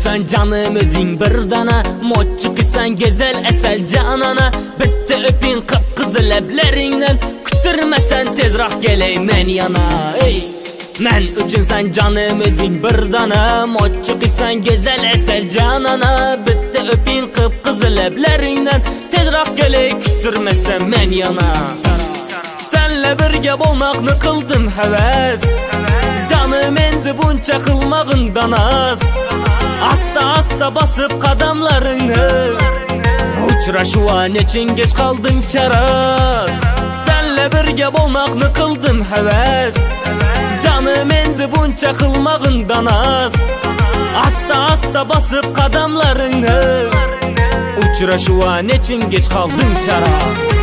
sen canım özün bir dana, moç çıkıysan güzel esel canana. Bitti öpün kıpkızı leblerinden, kütürmesen tezrah geley men yana. Ey men üçün sen canım özün bir dana, moç çıkıysan güzel esel canana. Bitti öpün kıpkızı leblerinden, tezrah geley kütürmesen men yana. Senle birge bolmakны kıldım heves, canım endi bunça kılmağından az. Asta asta basıp kadamlarını, uçraşuva neçin geç kaldın çaraz. Senle birge bolmakны kıldım heves, canım endi bunça kılmağından az. Asta asta basıp kadamlarını, uçraşuva neçin geç kaldın çaraz.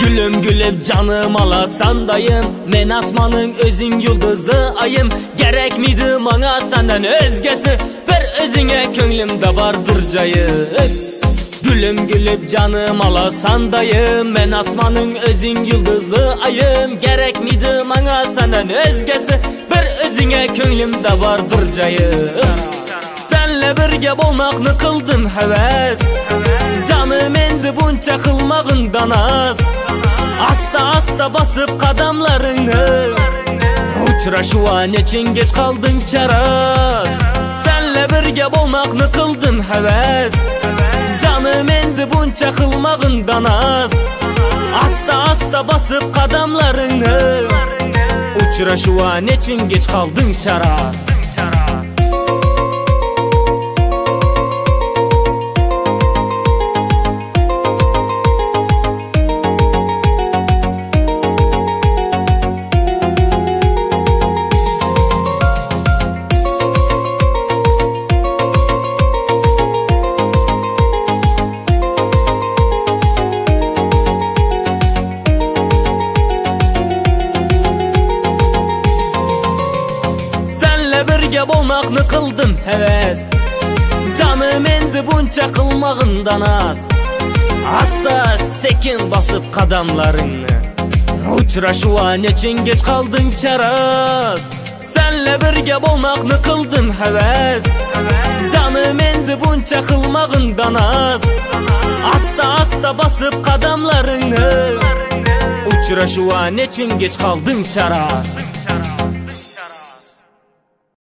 Gülüm gülüp canım alasandayım, men asmanın özün yıldızlı ayım. Gerek miydi bana senden özgesi, bir özüne könglimde vardır cayı. Gülüm gülüp canım alasandayım, men asmanın özün yıldızlı ayım. Gerek miydi bana senden özgesi, bir özüne könglimde vardır cayı. Senle birge bolmakны kıldım heves, canım endi bunça kılmağından az. Asta asta basıp kadamlarını, uçraşuva neçin geç kaldın çaraz. Senle birge bolmakны kıldım heves, canım endi bunça kılmağından az. Asta asta basıp kadamlarını, uçraşuva neçin geç kaldın çaraz. Birge bolmakны kıldım heves, canım endi bunça kılmağından az. Asta sekin basıp kadamlarını, uçraşuva neçin geç kaldın çaraz. Senle birge bolmakны kıldım heves, canım endi bunça kılmağından az. Asta asta basıp kadamlarını, uçraşuva neçin geç kaldın çaraz.